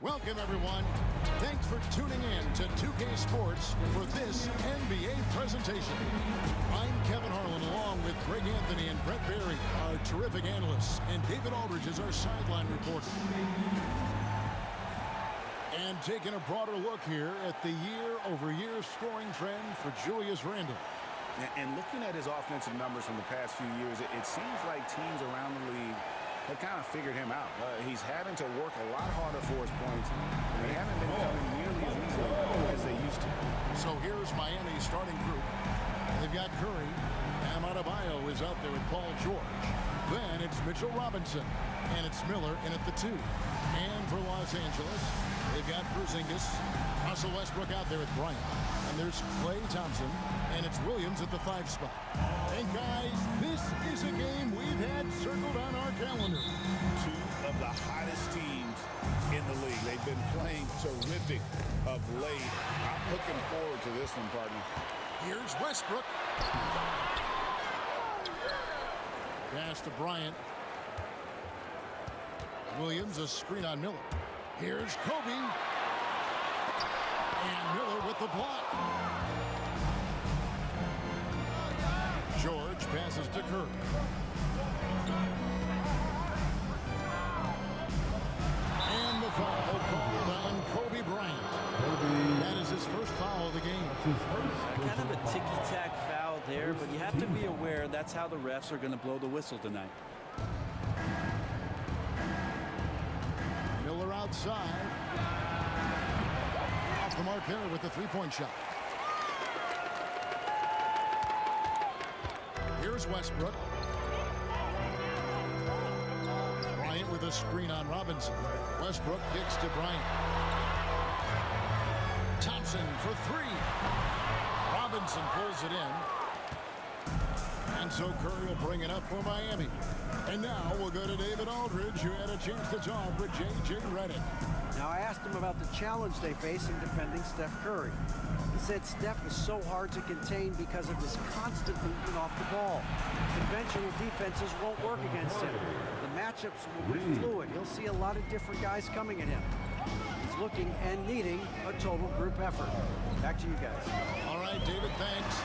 Welcome, everyone. Thanks for tuning in to 2K Sports for this NBA presentation. I'm Kevin Harlan, along with Greg Anthony and Brett Berry, our terrific analysts, and David Aldridge is our sideline reporter. And taking a broader look here at the year-over-year scoring trend for Julius Randle. And looking at his offensive numbers from the past few years, it seems like teams around the league have kind of figured him out. He's having to work a lot harder for his points, and they haven't been coming nearly as easily as they used to. So here's Miami's starting group. They've got Curry. Bam Adebayo is out there with Paul George. Then it's Mitchell Robinson, and it's Miller in at the 2. And for Los Angeles, they've got Porzingis, Russell Westbrook out there with Bryant. And there's Klay Thompson, and it's Williams at the 5 spot. And guys, this is a game we've had circled on our calendar. Two of the hottest teams in the league. They've been playing terrific of late. I'm looking forward to this one, partner. Here's Westbrook. Pass to Bryant. Williams, a screen on Miller. Here's Kobe. And Miller with the block. George passes to Curry. And the foul called on Kobe Bryant. That is his first foul of the game. Kind of a ticky-tack foul there, but you have to be aware that's how the refs are going to blow the whistle tonight. Miller outside. Off the mark there with the three-point shot. Here's Westbrook. Bryant with a screen on Robinson. Westbrook kicks to Bryant. Thompson for 3. Robinson pulls it in. And so Curry will bring it up for Miami. And now we'll go to David Aldridge, who had a chance to talk with J.J. Redick. Now, I asked him about the challenge they face in defending Steph Curry. He said Steph is so hard to contain because of his constant movement off the ball. Conventional defenses won't work against him. The matchups will be fluid. He'll see a lot of different guys coming at him. He's looking and needing a total group effort. Back to you guys. All right, David, thanks.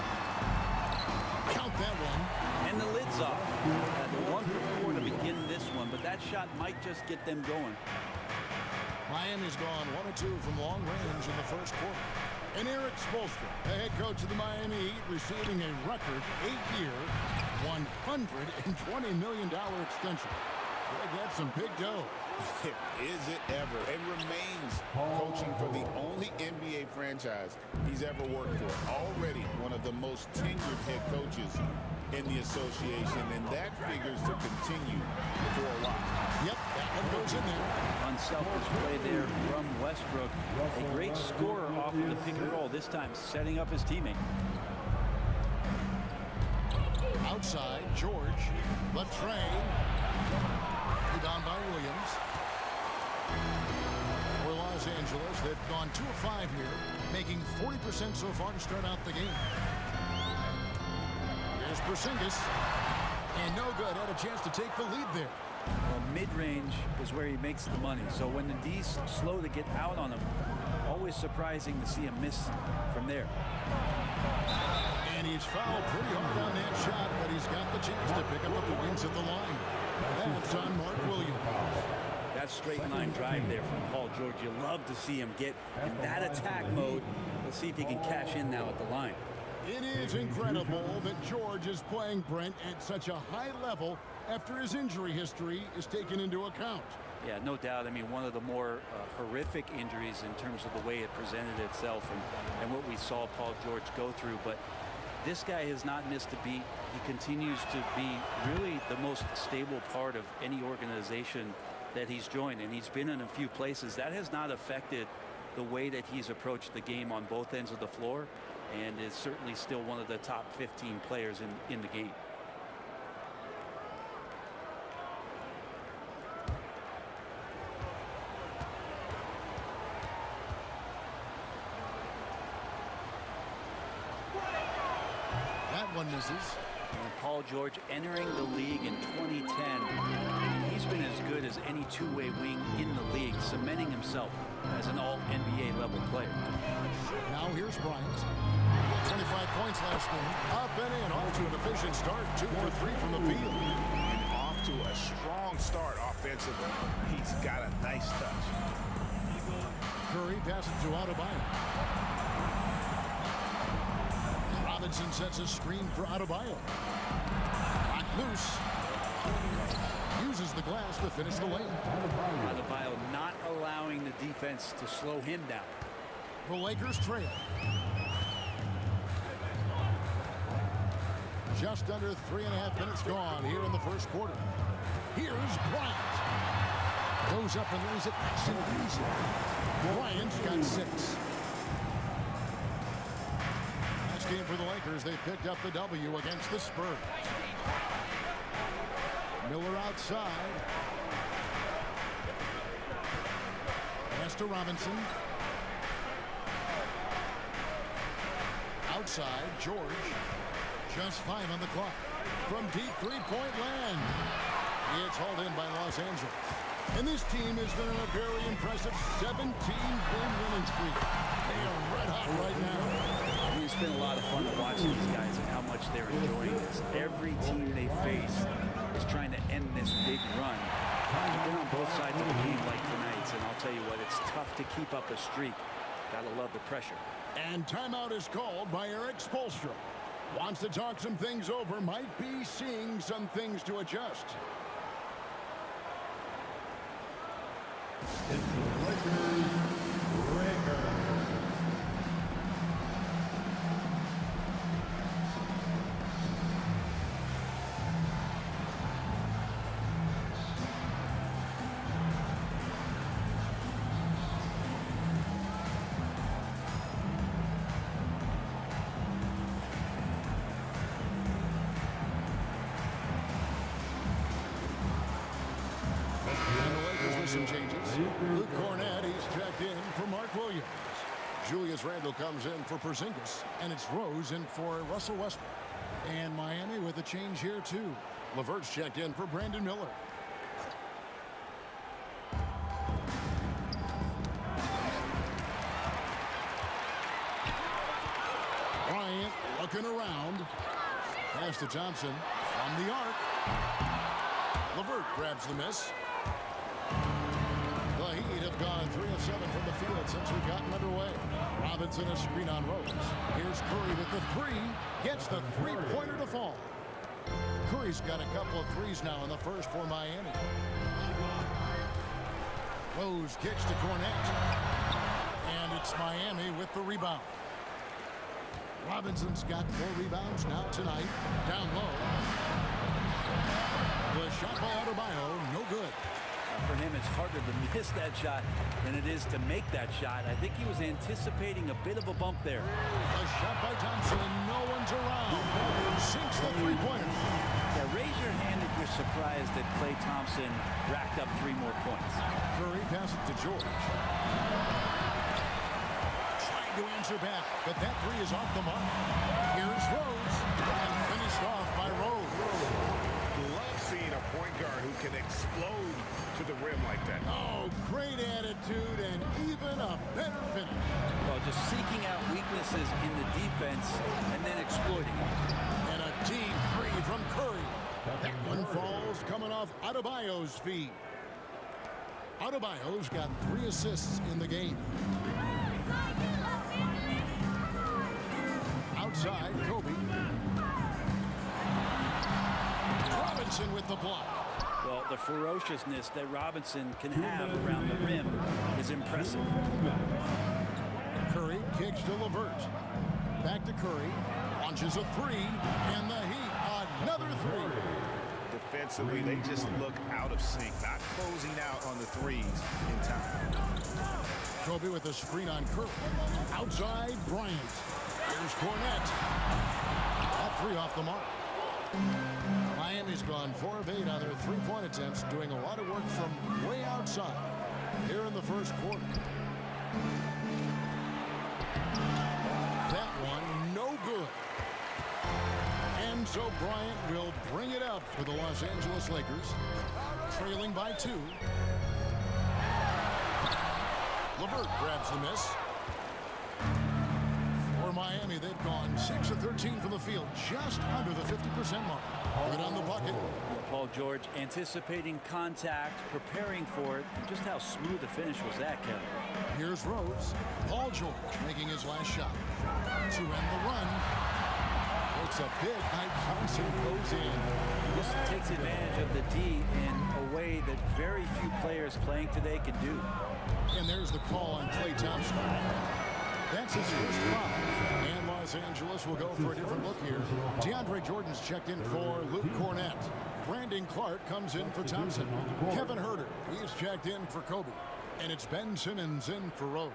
Count that one. And the lid's off. The 1 for 4 to begin this one, but that shot might just get them going. Miami's gone 1 or 2 from long range in the first quarter. And Eric Spoelstra, the head coach of the Miami Heat, receiving a record 8-year, $120 million extension. That's some big dough. Is it ever? And remains coaching for the only NBA franchise he's ever worked for. Already one of the most tenured head coaches in the association, and that figures to continue for a while. Yep, that one goes in there. Unselfish play there from Westbrook. A great scorer off of the pick and roll, this time setting up his teammate. Outside, George, the tray. Down by Williams. For Los Angeles, they've gone 2 of 5 here, making 40% so far to start out the game. Here's Porzingis, and no good. Had a chance to take the lead there. Well, mid-range is where he makes the money. So when the D's slow to get out on him, always surprising to see him miss from there. And he's fouled pretty hard on that shot, but he's got the chance to pick up the points at the line. That's on Mark Williams. That straight line drive there from Paul George. You love to see him get in that attack mode. Let's see if he can cash in now at the line. It is incredible that George is playing Brent at such a high level after his injury history is taken into account. Yeah, no doubt. I mean, one of the more horrific injuries in terms of the way it presented itself and what we saw Paul George go through. But this guy has not missed a beat. He continues to be really the most stable part of any organization that he's joined, and he's been in a few places. That has not affected the way that he's approached the game on both ends of the floor, and is certainly still one of the top 15 players in the game. That one misses. And Paul George entering the league in 2010. He's been as good as any two-way wing in the league cementing himself as an all-NBA level player. Now here's Bryant. 25 points last game. Up and in, off to an efficient start. 2 for 3 from the field. And off to a strong start offensively. He's got a nice touch. Curry passes to Adebayo. Robinson sets a screen for Adebayo. Locked loose. Uses the glass to finish the lane. Adebayo not allowing the defense to slow him down. The Lakers trail. Just under 3.5 minutes gone here in the first quarter. Here's Bryant. Goes up and lays it nice and easy. Bryant's got 6. Last game for the Lakers, they picked up the W against the Spurs. Miller outside. Pass to Robinson. Outside, George. Just 5 on the clock. From deep three-point land. It's hauled in by Los Angeles. And this team has been on a very impressive 17-game winning streak. They are red hot right now. It's been a lot of fun to watch these guys and how much they're enjoying this. Every team they face is trying to end this big run. They've been on both sides of the game like tonight's, and I'll tell you what, it's tough to keep up a streak. Gotta love the pressure. And timeout is called by Eric Spoelstra. Wants to talk some things over, might be seeing some things to adjust. It's the Lakers record. Some changes. Luke Cornett, he's checked in for Mark Williams. Julius Randle comes in for Porzingis, and it's Rose in for Russell Westbrook. And Miami with a change here too. LeVert's checked in for Brandon Miller. Bryant looking around. Pass to Thompson from the arc. LeVert grabs the miss. The Heat have gone 3 of 7 from the field since we've gotten underway. Robinson a screen on Rose. Here's Curry with the 3. Gets the three-pointer to fall. Curry's got a couple of threes now in the first for Miami. Rose kicks to Cornett. And it's Miami with the rebound. Robinson's got 4 rebounds now tonight. Down low. The shot by Adebayo, no good. For him, it's harder to miss that shot than it is to make that shot. I think he was anticipating a bit of a bump there. A shot by Thompson, and no one's around. Sinks the three-pointer. Yeah, raise your hand if you're surprised that Klay Thompson racked up 3 more points. Curry passes to George. Trying to answer back, but that 3 is off the mark. Here's Rose, and finished off by Rose. Love seeing a point guard who can explode to the rim like that. Oh, great attitude and even a better finish. Well, just seeking out weaknesses in the defense and then exploiting it. And a deep 3 from Curry. That one falls coming off Adebayo's feet. Adebayo's got 3 assists in the game. Outside, Kobe. Robinson with the block. Well, the ferociousness that Robinson can have around the rim is impressive. Curry kicks to LeVert. Back to Curry. Launches a 3. And the Heat, another 3. Defensively, they just look out of sync, not closing out on the threes in time. Kobe with a screen on Curry. Outside, Bryant. Here's Cornett. That 3 off the mark. Miami's gone 4 of 8 on their 3-point attempts, doing a lot of work from way outside here in the first quarter. That one, no good. And so Bryant will bring it up for the Los Angeles Lakers, trailing by 2. Levert grabs the miss. For Miami, they've gone 6 of 13 from the field, just under the 50% mark. Right on the bucket. Paul George anticipating contact, preparing for it, and just how smooth the finish was that, Kevin. Here's Rose. Paul George making his last shot. To end the run. Looks a bit high bounce and goes in. This takes advantage of the D in a way that very few players playing today can do. And there's the call on Klay Thompson. That's his first foul. And Los Angeles will go for a different look here. DeAndre Jordan's checked in for Luke Cornett. Brandon Clark comes in for Thompson. Kevin Huerter, he's checked in for Kobe. And it's Ben Simmons in for Rose.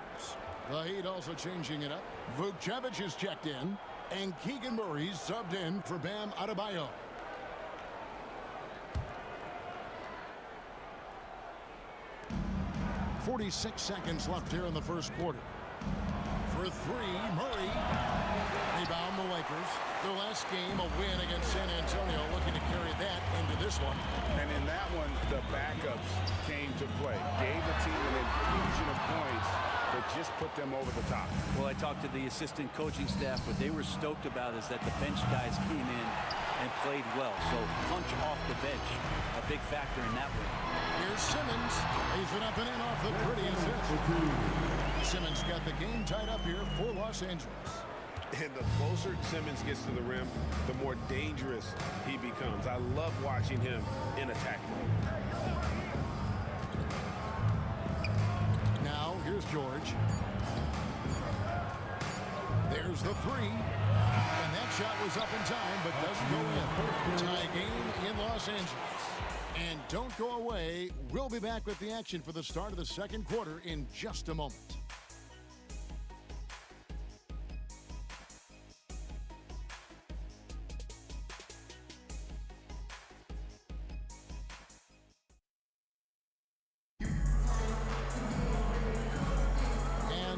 The Heat also changing it up. Vukcevic is checked in. And Keegan Murray's subbed in for Bam Adebayo. .46 seconds left here in the first quarter. For three, Murray. Rebound the Lakers. Their last game, a win against San Antonio, looking to carry that into this one. And in that one, the backups came to play. Gave the team an infusion of points that just put them over the top. Well, I talked to the assistant coaching staff. What they were stoked about is that the bench guys came in and played well. So punch off the bench, a big factor in that one. Here's Simmons. Lays it up and in off the prettiest hit. Simmons got the game tied up here for Los Angeles. And the closer Simmons gets to the rim, the more dangerous he becomes. I love watching him in attack mode. Now, here's George. There's the three. And that shot was up in time, but doesn't go in. Tie game in Los Angeles. And don't go away. We'll be back with the action for the start of the second quarter in just a moment.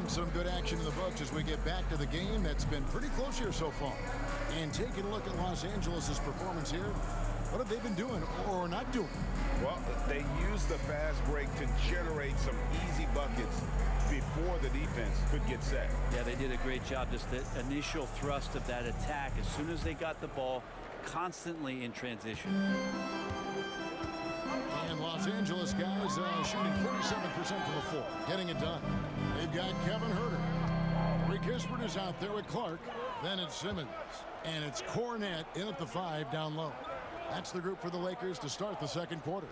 Some good action in the books as we get back to the game that's been pretty close here so far. And taking a look at Los Angeles' performance here, what have they been doing or not doing? Well, they used the fast break to generate some easy buckets before the defense could get set. Yeah, they did a great job. Just the initial thrust of that attack, as soon as they got the ball, constantly in transition. And Los Angeles guys shooting 47% from the floor, getting it done. They've got Kevin Huerter. Rick Kispert is out there with Clark. Then it's Simmons. And it's Cornett in at the 5 down low. That's the group for the Lakers to start the second quarter.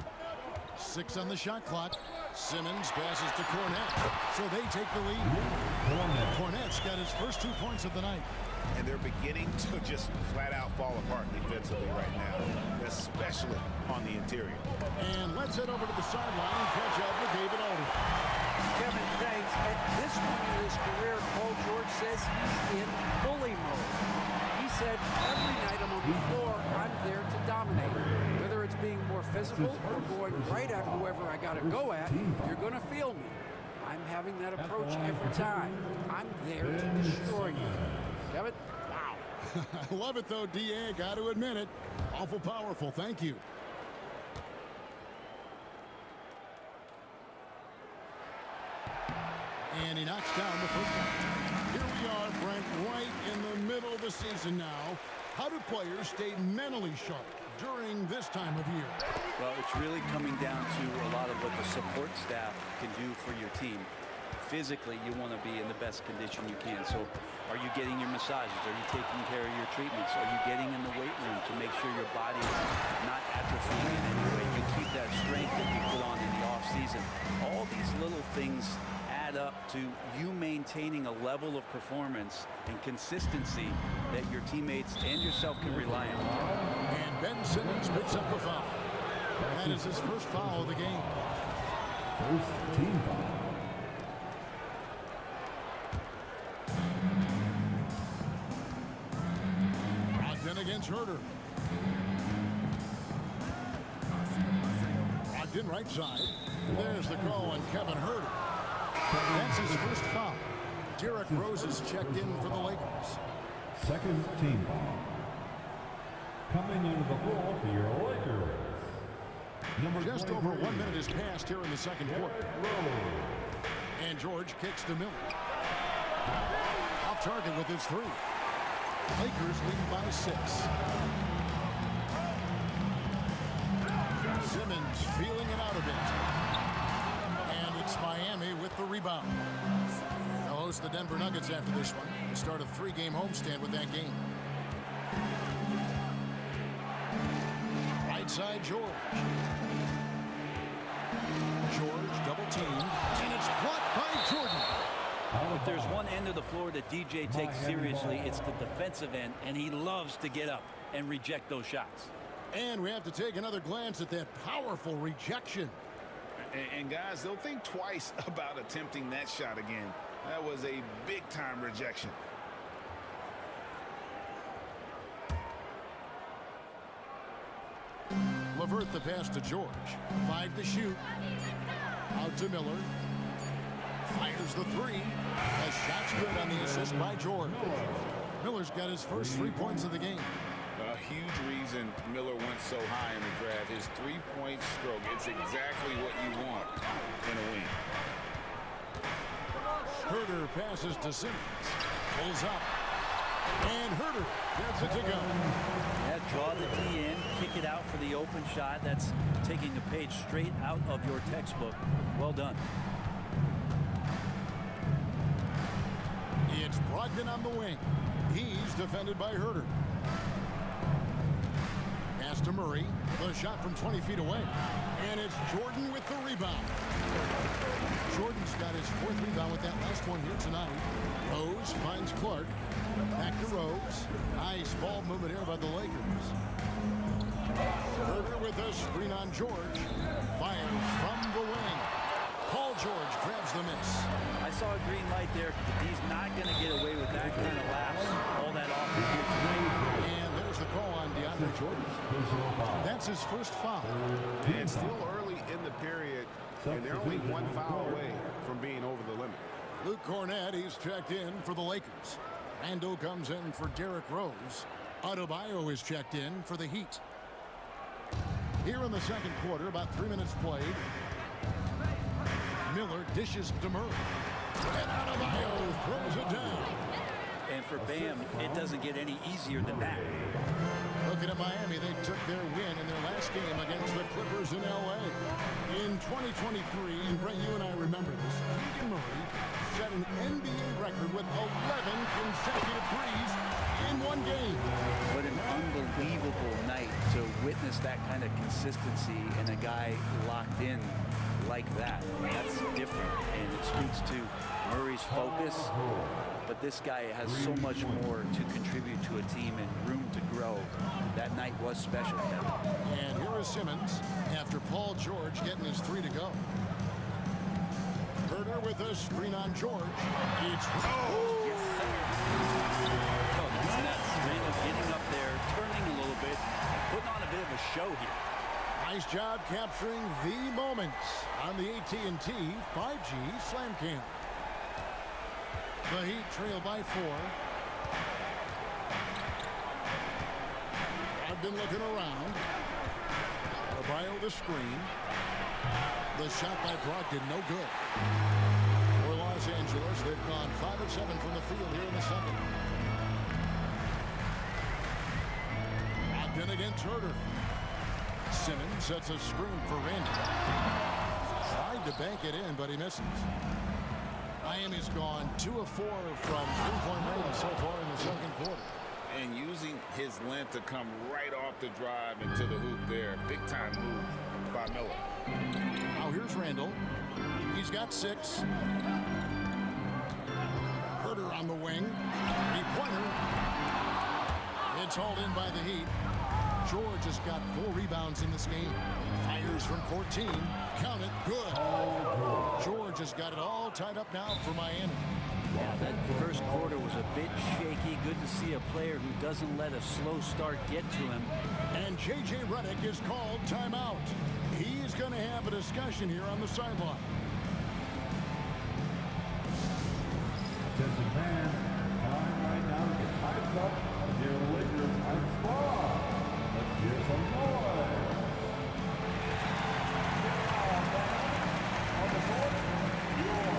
6 on the shot clock. Simmons passes to Cornett. So they take the lead. Cornett's got his first 2 points of the night. And they're beginning to just flat out fall apart defensively right now, especially on the interior. And let's head over to the sideline and catch up with David Aldridge. Kevin, thanks. At this point in his career, Paul George says he's in bully mode. He said, every night I'm on the floor, I'm there to dominate. Whether it's being more physical or going right at whoever I got to go at, you're going to feel me. I'm having that approach every time. I'm there to destroy you. Kevin? Wow. I love it, though, D.A. Got to admit it. Awful powerful. Thank you. And he knocks down the first one. Here we are, Brent, right in the middle of the season now. How do players stay mentally sharp during this time of year? Well, it's really coming down to a lot of what the support staff can do for your team. Physically, you want to be in the best condition you can. So are you getting your massages? Are you taking care of your treatments? Are you getting in the weight room to make sure your body is not atrophying in any way? You keep that strength that you put on in the off season. All these little things add up to you maintaining a level of performance and consistency that your teammates and yourself can rely on. And Ben Simmons picks up the foul. That is his first foul of the game. First team foul. Ogden against Huerter. Ogden right side. There's the call on Kevin Huerter. That's his first foul. Derrick Rose is checked in for the Lakers. Second team foul. Coming into the floor for your Lakers. Just over 1 minute has passed here in the second quarter. And George kicks to Miller. Off target with his three. Lakers lead by 6. Simmons feeling it out a bit. And it's Miami with the rebound. They'll host the Denver Nuggets after this one. The start of 3-game homestand with that game. Right side, George. George double teamed, and it's blocked by Jordan. If there's one end of the floor that DJ takes seriously, it's the defensive end, and he loves to get up and reject those shots. And we have to take another glance at that powerful rejection. And guys, they'll think twice about attempting that shot again. That was a big-time rejection. LeVert the pass to George. 5 to shoot. Out to Miller. Fires the three. The shot's good on the assist by George. Miller's got his first 3 points of the game. A huge reason Miller went so high in the draft. His three-point stroke. It's exactly what you want in a wing. Herter passes to Simmons. Pulls up. And Herter gets it to go. Yeah, draw the D in, kick it out for the open shot. That's taking a page straight out of your textbook. Well done. It's Brogdon on the wing. He's defended by Herter. Pass to Murray. The shot from 20 feet away. And it's Jordan with the rebound. Jordan's got his 4th rebound with that last one here tonight. Rose finds Clark. Back to Rose. Nice ball movement here by the Lakers. Herter with a screen on George. Fires from the wing. Paul George grabs the miss. I saw a green light there. He's not going to get away with that kind of lapse all that often here tonight. And there's the call on DeAndre Jordan. That's his first foul. And still early in the period, and they're only 1 foul away from being over the limit. Luke Cornett, he's checked in for the Lakers. Randall comes in for Derrick Rose. Adebayo is checked in for the Heat. Here in the second quarter, about 3 minutes played. Miller dishes to Murray. And Adebayo throws it down. And for Bam, it doesn't get any easier than that. Looking at Miami, they took their win in their last game against the Clippers in L.A. In 2023, and Brett, you and I remember this, Keegan Murray set an NBA record with 11 consecutive threes in one game. What an unbelievable night to witness that kind of consistency and a guy locked in like that. That's different, and it speaks to Murray's focus. But this guy has so much more to contribute to a team and room to grow. That night was special. And here is Simmons after Paul George getting his 3 to go. Herter with a screen on George. It's Yes, sir. Oh, that's that string of getting up there, turning a little bit, and putting on a bit of a show here. nice job capturing the moments on the AT&T 5G Slam Cam. The Heat trail by 4. I've been looking around. Adebayo the screen. The shot by Brogdon, no good. For Los Angeles, they've gone 5 of 7 from the field here in the second. Brogdon against Herter. Simmons sets a screen for Randy. Tried to bank it in, but he misses. Miami's gone 2 of 4 from three-point range so far in the second quarter. And using his length to come right off the drive into the hoop there. Big time move by Miller. Now here's Randall. He's got 6. Herter on the wing. 3-pointer. It's hauled in by the Heat. George has got 4 rebounds in this game. Fires from 14. Count it. Good. George has got it all tied up now for Miami. Yeah, that first quarter was a bit shaky. Good to see a player who doesn't let a slow start get to him. And J.J. Redick is called timeout. He's going to have a discussion here on the sideline. Attention fans, time right now to get hyped up and hear the Lakers hype squad. Let's hear some noise. On the court, your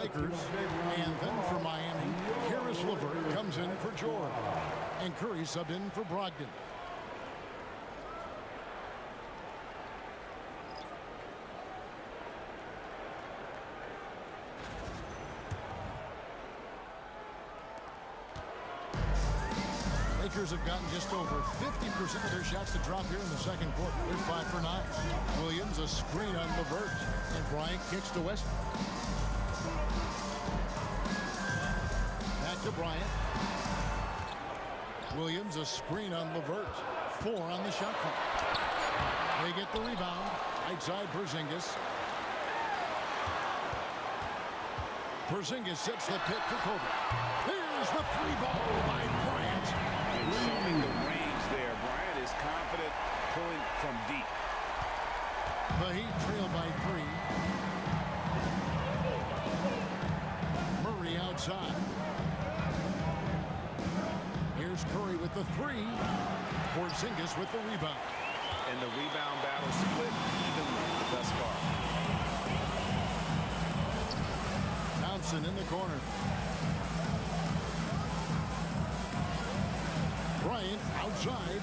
Lakers. And then for Miami, Karis LeVert comes in for George. And Curry subbed in for Brogdon. Lakers have gotten just over 50% of their shots to drop here in the second quarter. They're 5 for 9. Williams a screen on LeVert, and Bryant kicks to Westbrook. Back to Bryant. Williams a screen on LeVert. 4 on the shot clock. They get the rebound. Right side Porzingis. Porzingis sets the pick for Kobe. Here's the free ball by Bryant. And showing the range there. Bryant is confident pulling from deep. The Heat trail by 3. Murray outside. Here's Curry with the 3. Porzingis with the rebound. And the rebound battle split evenly thus far. Thompson in the corner. Bryant outside.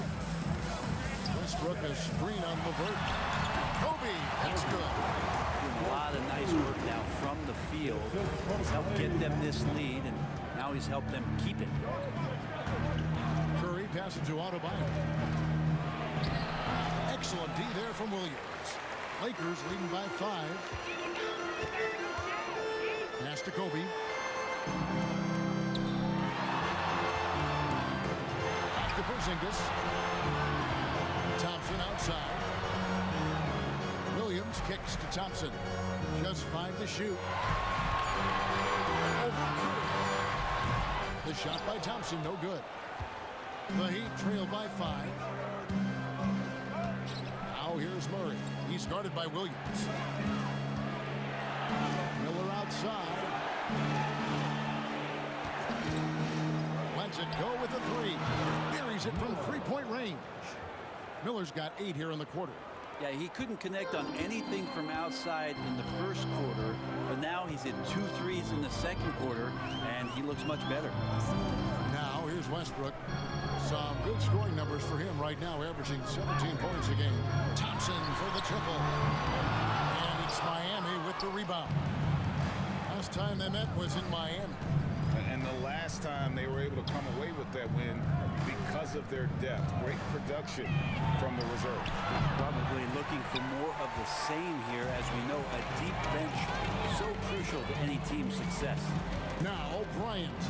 Westbrook a screen on LeVert. Kobe, that's good. Doing a lot of nice work now from the field. He's helped get them this lead, and now he's helped them keep it. Curry passes to Adebayo. Excellent D there from Williams. Lakers leading by 5. Pass to Kobe. Back to Porzingis. Thompson outside. Williams kicks to Thompson. Just 5 to shoot. Over Curry. The shot by Thompson, no good. The Heat trail by 5. Now here's Murray. He's guarded by Williams. Miller outside. Lets it go with a 3. Buries it from 3-point range. Miller's got 8 here in the quarter. Yeah, he couldn't connect on anything from outside in the first quarter, but now he's hit 2 threes in the second quarter, and he looks much better. Now here's Westbrook. Some good scoring numbers for him right now, averaging 17 points a game. Thompson for the triple. And it's Miami with the rebound. Last time they met was in Miami. And the last time they were able to come away with that win because of their depth. Great production from the reserve. Probably looking for more of the same here. As we know, a deep bench so crucial to any team's success. Now Bryant.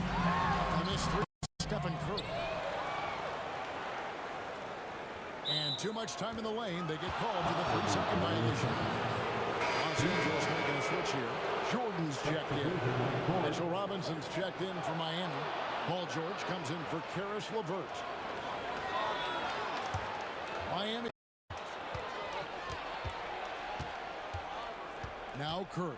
And this 3, Stephen Curry. And too much time in the lane. They get called for the 3-second violation. Los Angeles making a switch here. Jordan's checked in. Mitchell Robinson's checked in for Miami. Paul George comes in for Karis LeVert. Miami. Now Curry.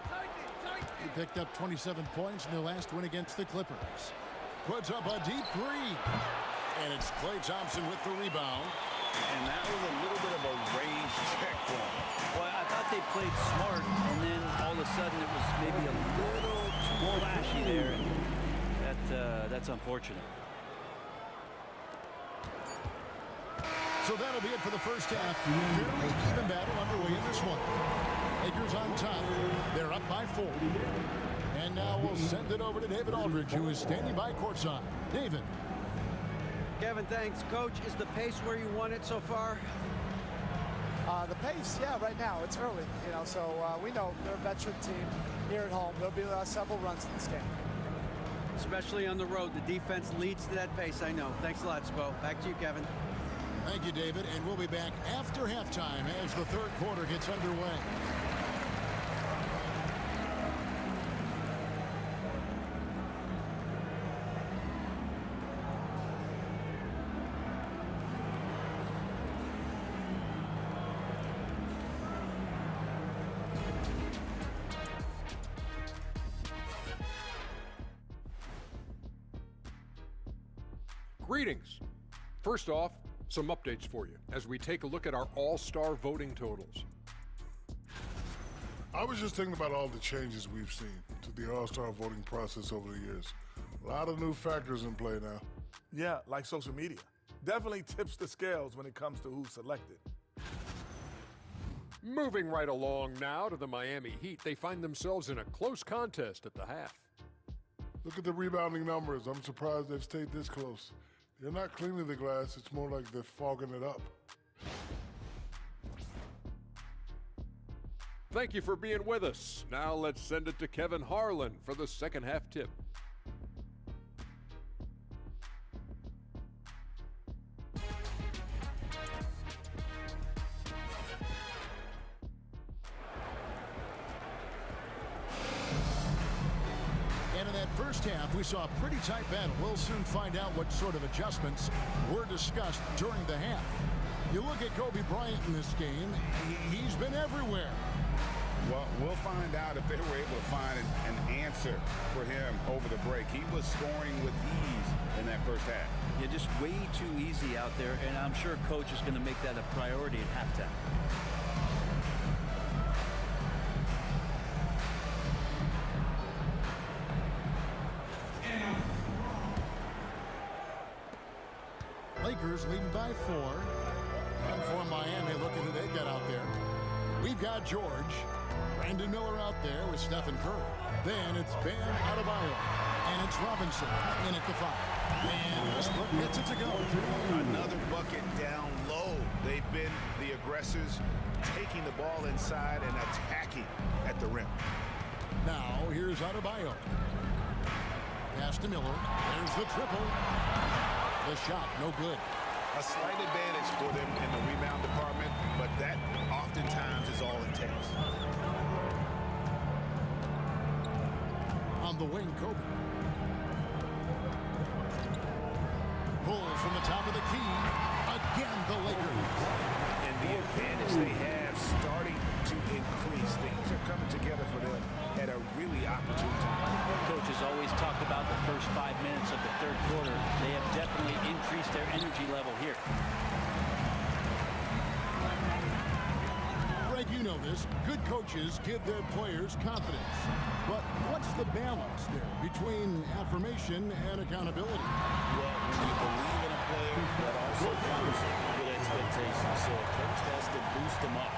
He picked up 27 points in their last win against the Clippers. Puts up a deep 3. And it's Klay Thompson with the rebound. And that was a little bit of a range check for him. Well, I thought they played smart, and then all of a sudden it was maybe a little too flashy there, and that's unfortunate. So that'll be it for the first half. Fairly even battle underway in this one. Lakers on top. They're up by 4. And now we'll send it over to David Aldridge, who is standing by courtside. David. Kevin, thanks. Coach, is the pace where you want it so far? The pace, yeah, right now. It's early, so we know they're a veteran team here at home. There'll be several runs in this game. Especially on the road. The defense leads to that pace, I know. Thanks a lot, Spo. Back to you, Kevin. Thank you, David. And we'll be back after halftime as the third quarter gets underway. Greetings. First off, some updates for you as we take a look at our all-star voting totals. I was just thinking about all the changes we've seen to the All-Star voting process over the years. A lot of new factors in play now. Yeah, like social media. Definitely tips the scales when it comes to who's selected. Moving right along now to the Miami Heat, they find themselves in a close contest at the half. Look at the rebounding numbers. I'm surprised they've stayed this close. They're not cleaning the glass. It's more like they're fogging it up. Thank you for being with us. Now let's send it to Kevin Harlan for the second half tip. And in that first half, we saw a pretty tight battle. We'll soon find out what sort of adjustments were discussed during the half. You look at Kobe Bryant in this game, he's been everywhere. Well, we'll find out if they were able to find an answer for him over the break. He was scoring with ease in that first half. Yeah, just way too easy out there, and I'm sure coach is going to make that a priority at halftime. Lakers leading by 4. And for Miami, look at who they've got out there. We've got George. Brandon Miller out there with Stephen Curry. Then it's Bam Adebayo. And it's Robinson in at the 5. And Westbrook gets it to go. Another bucket down low. They've been the aggressors, taking the ball inside and attacking at the rim. Now here's Adebayo. Pass to Miller. There's the triple. The shot, no good. A slight advantage for them in the rebound department, but that oftentimes is all it takes. On the wing, Kobe. Pull from the top of the key. Again, the Lakers. And the advantage they have starting to increase. Things are coming together for them at a really opportune time. Coaches always talk about the first 5 minutes of the third quarter. They have definitely increased their energy level here. Greg, you know this. Good coaches give their players confidence. But what's the balance there between affirmation and accountability? Well, when you believe in a player, that also comes with expectations. So a coach has to boost them up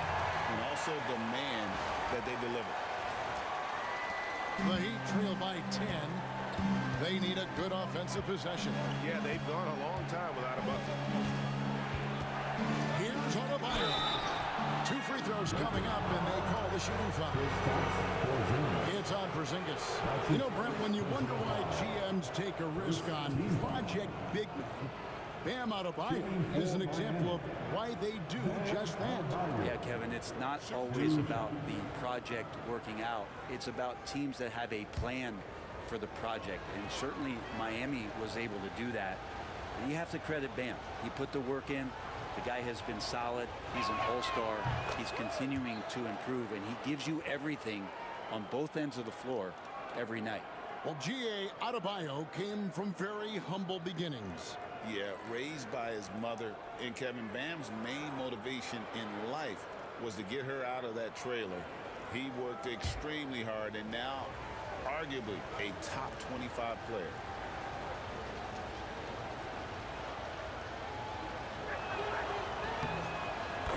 and also demand that they deliver. The Heat trail by 10. They need a good offensive possession. Yeah, they've gone a long time without a bucket. Here's Adebayo. 2 free throws coming up, and they call the shooting foul. It's on Porzingis. You know, Brent, when you wonder why GMs take a risk on Project Big Man, Bam Adebayo is an example of why they do just that. Yeah, Kevin, it's not always about the project working out. It's about teams that have a plan for the project, and certainly Miami was able to do that. And you have to credit Bam. He put the work in. The guy has been solid. He's an all-star. He's continuing to improve, and he gives you everything on both ends of the floor every night. Well, G.A. Adebayo came from very humble beginnings. Yeah, raised by his mother, and Kevin, Bam's main motivation in life was to get her out of that trailer. He worked extremely hard, and now arguably a top 25 player.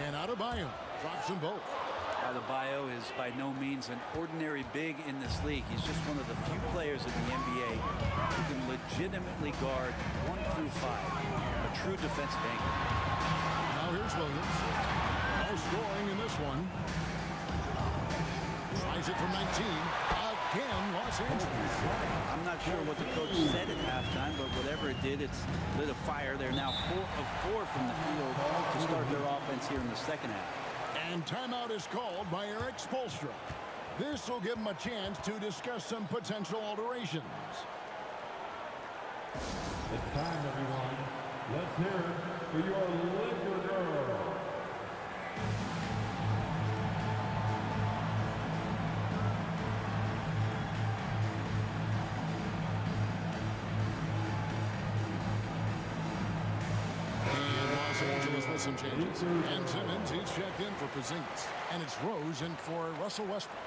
And Adebayo drops them both. Adebayo is by no means an ordinary big in this league. He's just one of the few players in the NBA who can legitimately guard 1 through 5. A true defensive anchor. Now here's Williams. No scoring in this one. Tries it from 19. Again, Los Angeles. I'm not sure what the coach said at halftime, but whatever it did, it's lit a fire. They're now 4 of 4 from the field to start their offense here in the second half. And timeout is called by Eric Spoelstra. This will give him a chance to discuss some potential alterations. It's time, everyone. Let's hear it for your Laker girl. Some changes. And Simmons, he's checked in for Porzingis. And it's Rose in for Russell Westbrook.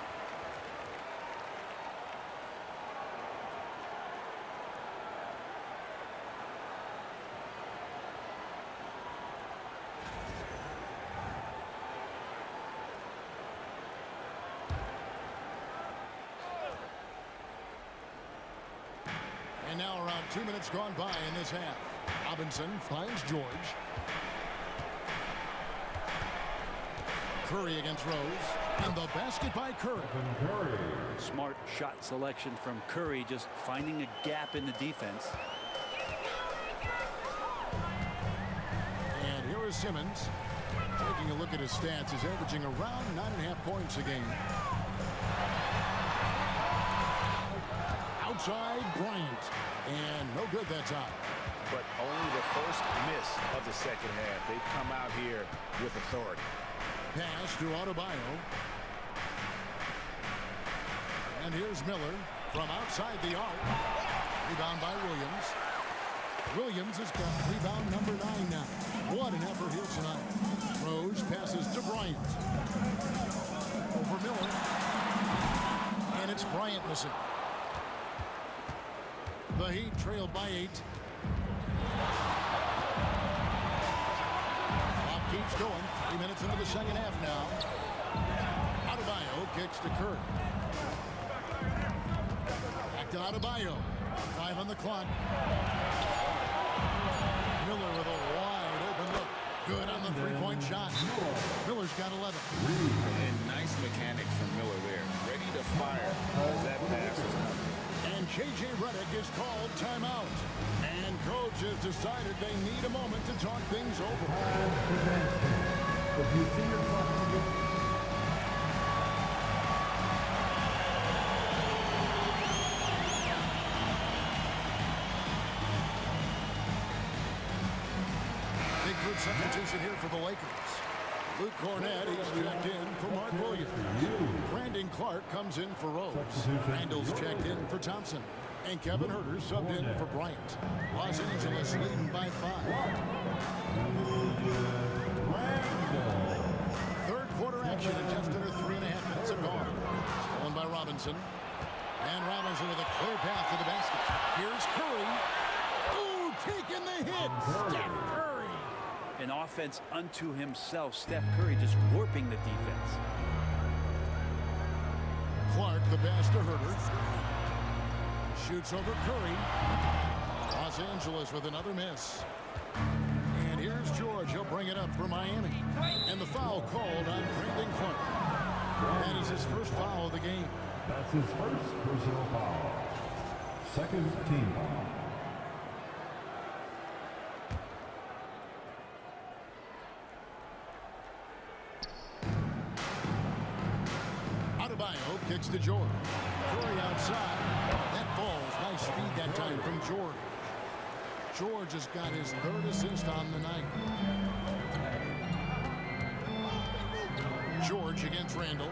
And now around 2 minutes gone by in this half. Robinson finds George. Curry against Rose. And the basket by Curry. Smart shot selection from Curry, just finding a gap in the defense. And here is Simmons. Taking a look at his stats, he's averaging around 9.5 points a game. Outside Bryant. And no good that time. But only the first miss of the second half. They've come out here with authority. Pass to Adebayo. And here's Miller from outside the arc. Rebound by Williams. Williams has got rebound number 9 now. What an effort here tonight. Rose passes to Bryant. Over Miller. And it's Bryant missing. The Heat trailed by 8. Clock keeps going. 3 minutes into the second half now. Adebayo kicks to Curry. Back to Adebayo. 5 on the clock. Miller with a wide open look. Good on the three-point shot. Miller's got 11. And nice mechanics from Miller there. Ready to fire as that pass is coming. And J.J. Redick is called timeout. And coach has decided they need a moment to talk things over. If you see yourself in this Big substitution here for the Lakers. Luke Cornett is checked in for Mark Williams. Brandon Clark comes in for Rose. Randall's checked in for Thompson. And Kevin Huerter subbed in for Bryant. Los Angeles leading by 5. Third quarter action in just under 3.5 minutes of gone. Stolen by Robinson. And Robinson with a clear path to the basket. Here's Curry. Ooh, taking the hit. Steph Curry. An offense unto himself. Steph Curry just warping the defense. Clark, the pass to Huerter. Shoots over Curry. Los Angeles with another miss. And here's George. He'll bring it up for Miami. And the foul called on Brandon Clark. That is his first foul of the game. That's his first personal foul. Second team foul. Adebayo kicks to George. Curry outside. That ball's nice speed that time from George. George has got his third assist on the night. George against Randall.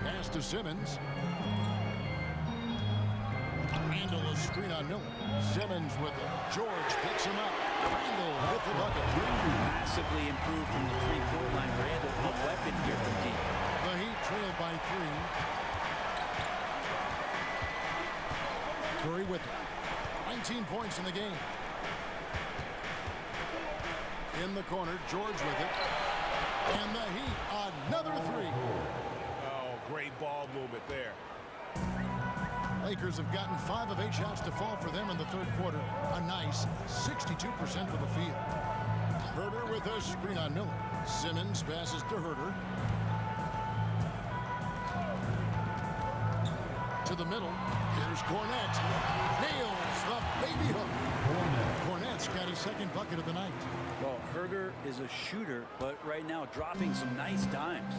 Pass to Simmons. Randall is screen on Miller. Simmons with it. George picks him up. Randall with the bucket. Massively improved from the three-point line. Randall, a weapon here from deep. The Heat trailed by 3. Curry with it. 19 points in the game. In the corner, George with it. And the Heat, another 3. Oh, great ball movement there. Lakers have gotten 5 of 8 shots to fall for them in the third quarter. A nice 62% for the field. Huerter with a screen on Miller. Simmons passes to Huerter. To the middle. Here's Cornett. Nails the baby hook. Cornett's got his second bucket of the night. Well, Huerter is a shooter, but right now dropping some nice dimes.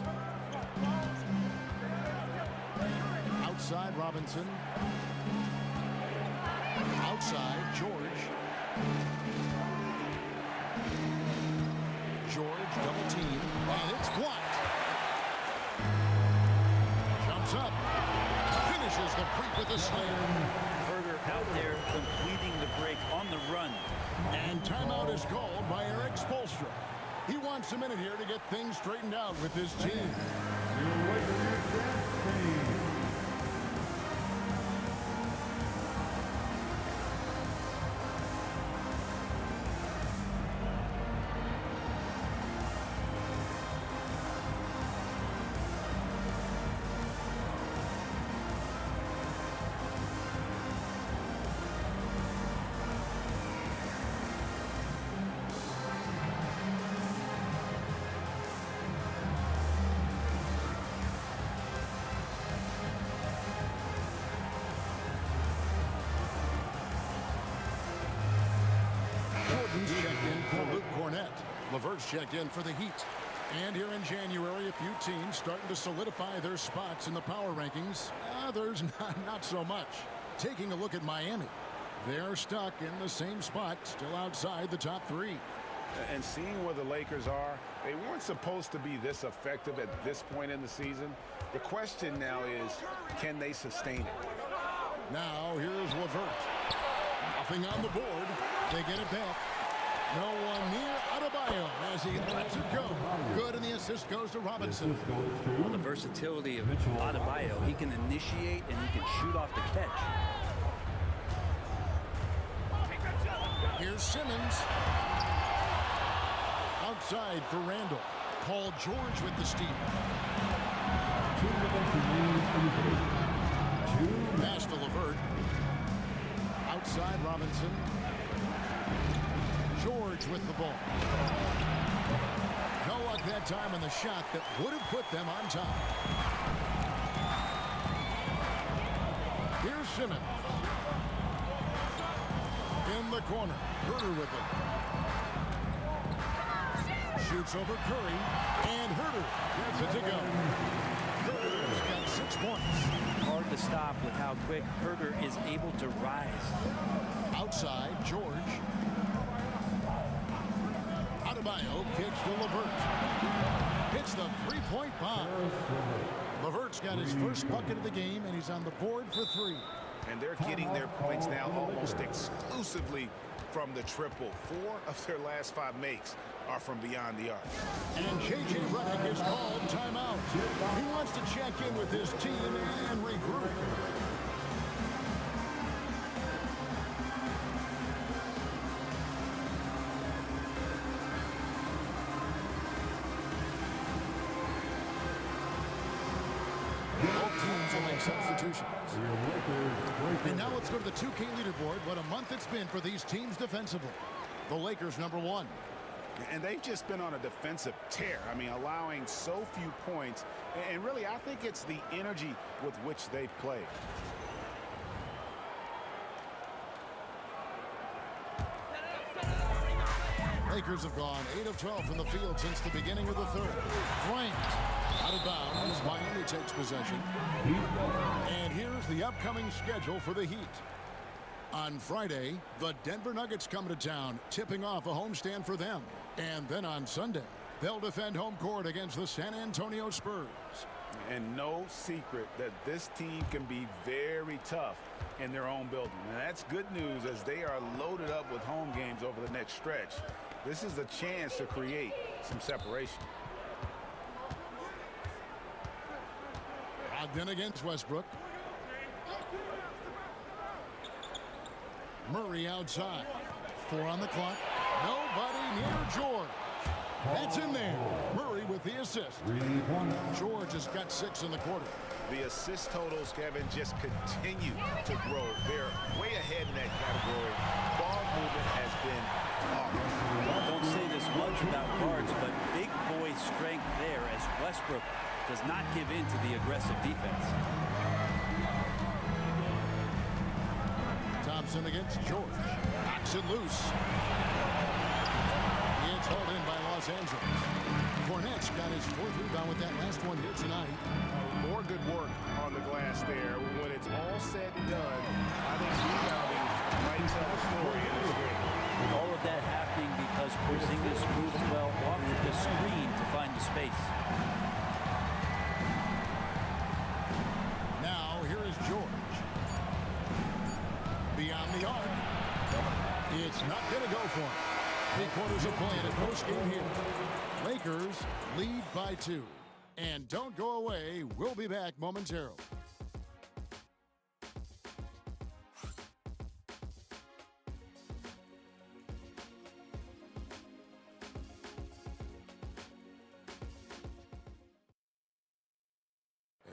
Outside Robinson. Outside George. George double team. And it's blocked. Jumps up. Finishes the break with a slam. Huerter out there completing the break on the run. And timeout is called by Eric Spoelstra. He wants a minute here to get things straightened out with his team. LeVert's checked in for the Heat. And here in January, a few teams starting to solidify their spots in the power rankings. Others not so much. Taking a look at Miami. They're stuck in the same spot, still outside the top 3. And seeing where the Lakers are, they weren't supposed to be this effective at this point in the season. The question now is, can they sustain it? Now here's LeVert. Nothing on the board. They get it back. No one near Adebayo as he lets it go. Good, and the assist goes to Robinson. Well, the versatility of Adebayo, he can initiate and he can shoot off the catch. Here's Simmons. Outside for Randall. Paul George with the steal. Pass to LeVert. Outside Robinson. George with the ball. No luck that time on the shot that would have put them on top. Here's Simmons. In the corner. Herter with it. Shoots over Curry. And Herter gets it to go. Herter's got 6 points. Hard to stop with how quick Herter is able to rise. Outside, George. Adebayo kicks to LeVert. Hits the three-point bomb. LeVert's got his first bucket of the game, and he's on the board for 3. And they're getting their points now almost exclusively from the triple. 4 of their last 5 makes are from beyond the arc. And J.J. Redick is called timeout. He wants to check in with his team and regroup. Both teams will make substitutions. And now let's go to the 2K leaderboard. What a month it's been for these teams defensively. The Lakers #1. And they've just been on a defensive tear. I mean, allowing so few points. And really, I think it's the energy with which they've played. Lakers have gone 8 of 12 from the field since the beginning of the third. Bryant out of bounds. Miami takes possession. And here's the upcoming schedule for the Heat. On Friday, the Denver Nuggets come to town, tipping off a homestand for them. And then on Sunday, they'll defend home court against the San Antonio Spurs. And no secret that this team can be very tough in their own building. And that's good news as they are loaded up with home games over the next stretch. This is a chance to create some separation. Brogdon against Westbrook. Murray outside. 4 on the clock. Nobody near George. That's in there. Murray with the assist. George has got 6 in the quarter. The assist totals, Kevin, just continue to grow. They're way ahead in that category. Ball movement has been flawless. Don't say this much about guards, but big boy strength there as Westbrook does not give in to the aggressive defense. Thompson against George. Knocks it loose. It's hauled in by Los Angeles. Cornette's got his 4th rebound with that last one here tonight. More good work on the glass there. When it's all said and done, I think rebounding might tell the story in this game. All of that happening because Porzingis moved well off the screen to find the space. Now here is George. Beyond the arc. It's not going to go for him. 3 quarters of play in a close game here. Lakers lead by 2. And don't go away. We'll be back momentarily.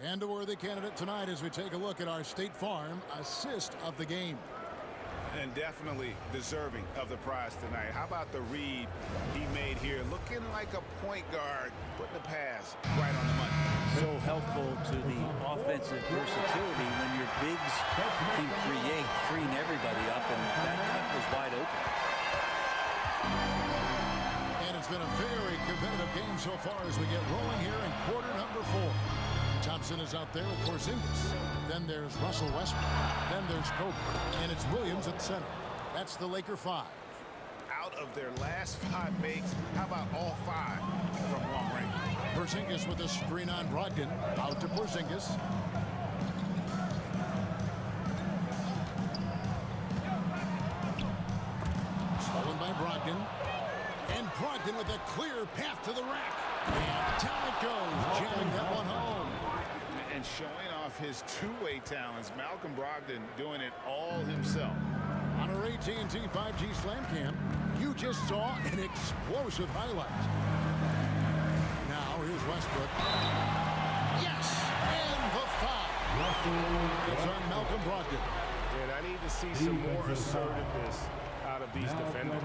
And a worthy candidate tonight as we take a look at our State Farm assist of the game. And definitely deserving of the prize tonight. How about the read he made here? Looking like a point guard, putting the pass right on the money. So helpful to the offensive versatility when your bigs can create, freeing everybody up, and that cut was wide open. And It's been a very competitive game so far as we get rolling here in quarter number 4. Thompson is out there with Porzingis. Then there's Russell Westbrook. Then there's Kobe. And it's Williams at center. That's the Laker 5. Out of their last 5 makes, how about all 5 from long range? Porzingis with a screen on Brogdon. Out to Porzingis. Stolen by Brogdon. And Brogdon with a clear path to the rack. And down it goes, jamming that one home. And showing off his two-way talents, Malcolm Brogdon doing it all himself. On our AT&T 5G Slam Cam, you just saw an explosive highlight. Now here's Westbrook. Yes, and the foul. It's on Malcolm Brogdon. And I need to see some more assertiveness out of these defenders.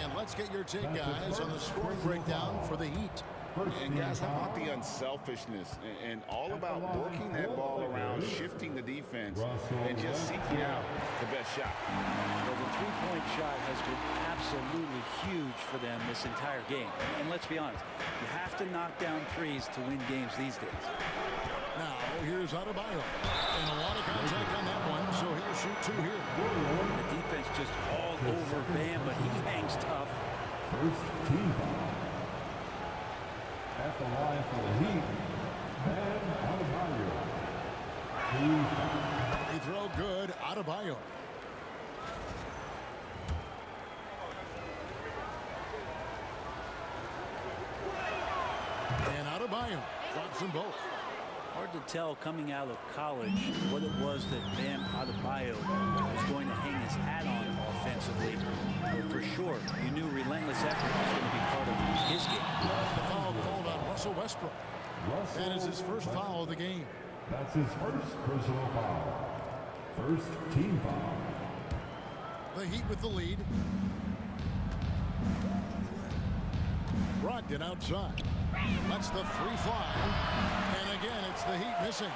And let's get your take, guys, on the scoring breakdown for the Heat. And guys, how about the unselfishness and all about working that ball around, shifting the defense, and just seeking out the best shot? Well, the three-point shot has been absolutely huge for them this entire game. And let's be honest, you have to knock down threes to win games these days. Now, here's Adebayo. And a lot of contact on that one, so he'll shoot 2 here. The defense just all over Bam, but he hangs tough. First team foul. At the line for the Heat, Bam Adebayo. Free throw good, Adebayo. And Adebayo drops them both. Hard to tell coming out of college what it was that Bam Adebayo was going to hang his hat on offensively. But for sure, you knew relentless effort was going to be part of his game. The foul called on Russell Westbrook. That is his first foul of the game. That's his first personal foul. First team foul. The Heat with the lead. Brogdon outside. That's the free fly. And again, it's the Heat missing.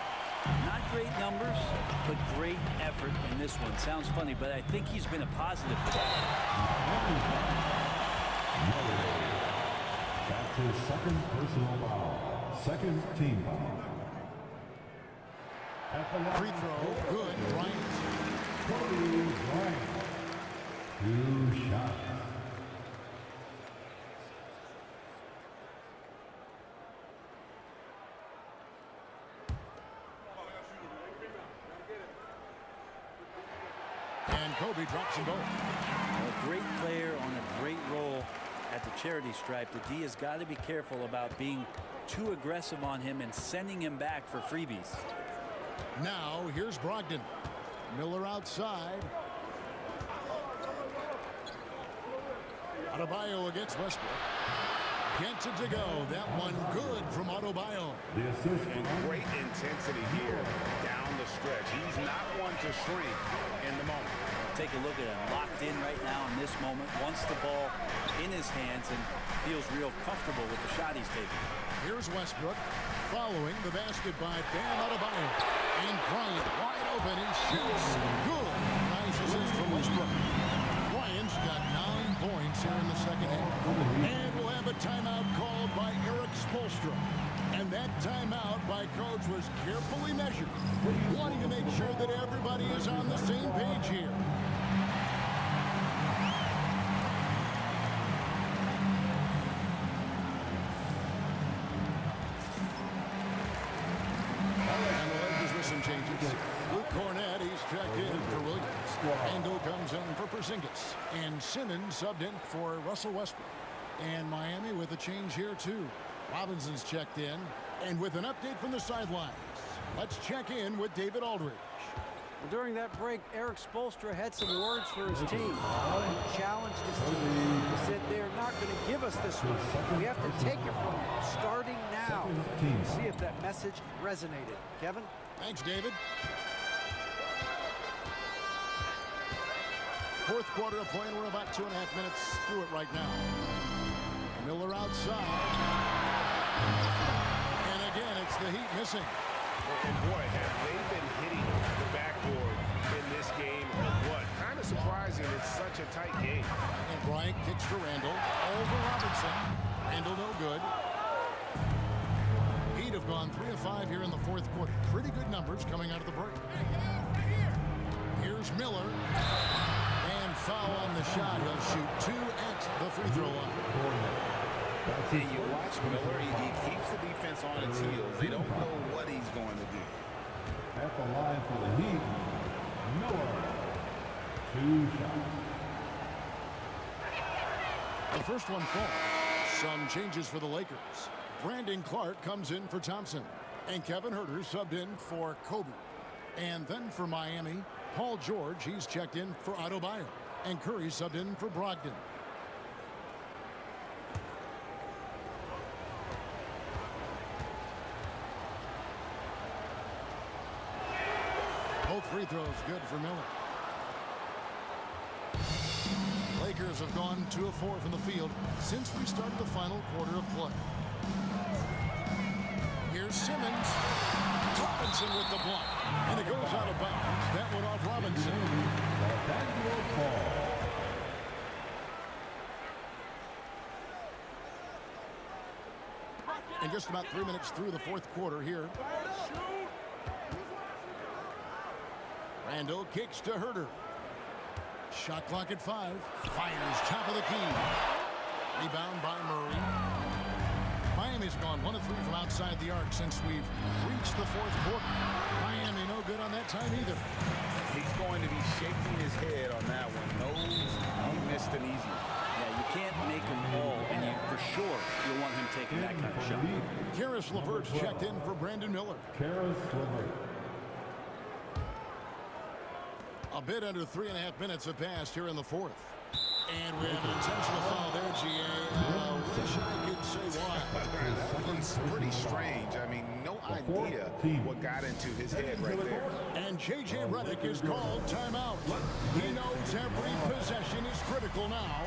Not great numbers, but great effort in this one. Sounds funny, but I think he's been a positive for that. That's his second personal foul. Second team foul. At the line. Free throw, good, Bryant. Kobe Bryant. 2 shots. And Kobe drops them both. A great player on a great role at the charity stripe. The D has got to be careful about being too aggressive on him and sending him back for freebies. Now, here's Brogdon. Miller outside. Adebayo against Westbrook. Gets it to go. That one good from Adebayo. The assist. And great intensity here down the stretch. He's not one to shrink in the moment. Take a look at him, locked in right now in this moment, wants the ball in his hands and feels real comfortable with the shot he's taking. Here's Westbrook following the basket by Bam Adebayo. And Bryant wide open. He shoots. Good. Nice assist from Westbrook. Bryant's got 9 points here in the second half. And we'll have a timeout called by Eric Spoelstra. And that timeout by Coach was carefully measured, wanting to make sure that everybody is on the same page here. And the Lakers with some changes. Luke Cornett, he's checked in for Williams. Ando comes in for Porzingis. And Simmons subbed in for Russell Westbrook. And Miami with a change here too. Robinson's checked in. And with an update from the sidelines, let's check in with David Aldridge. Well, during that break, Eric Spoelstra had some words for his team. He challenged his team. He said they're not going to give us this one. We have to take it from them, starting now. See if that message resonated. Kevin? Thanks, David. Fourth quarter of play, and we're about 2.5 minutes through it right now. Miller outside. And again, it's the Heat missing. And boy, have they been hitting the backboard in this game or what? Kind of surprising it's such such a tight game. And Bryant kicks to Randall. Over Robinson. Randall no good. Heat have gone 3 of 5 here in the fourth quarter. Pretty good numbers coming out of the break. Here's Miller. And foul on the shot. He'll shoot 2 at the free throw line. And you watch Miller, he keeps the defense on its heels. They don't know what he's going to do. At the line for the Heat, Miller. 2 shots. The first one falls. Some changes for the Lakers. Brandon Clark comes in for Thompson. And Kevin Huerter subbed in for Kobe. And then for Miami, Paul George, he's checked in for Adebayo. And Curry subbed in for Brogdon. Both free throws good for Miller. Lakers have gone 2 of 4 from the field since we started the final quarter of play. Here's Simmons. Robinson with the block. And it goes out of bounds. That went off Robinson. And just about 3 minutes through the fourth quarter here. Randall kicks to Huerter. Shot clock at 5. Fires top of the key. Rebound by Murray. Miami's gone 1 of 3 from outside the arc since we've reached the fourth quarter. Miami no good on that time either. He's going to be shaking his head on that one. Knows he missed an easy one. Yeah, you can't make them all, and you for sure you'll want him taking that kind of shot. Karis LeVert's checked in for Brandon Miller. Karis LeVert. A bit under 3.5 minutes have passed here in the fourth. And we have an intentional foul there, G.A. Wish I could say why. It's pretty strange. I mean, no idea what got into his head right there. And J.J. Redick is called timeout. He knows every possession is critical now.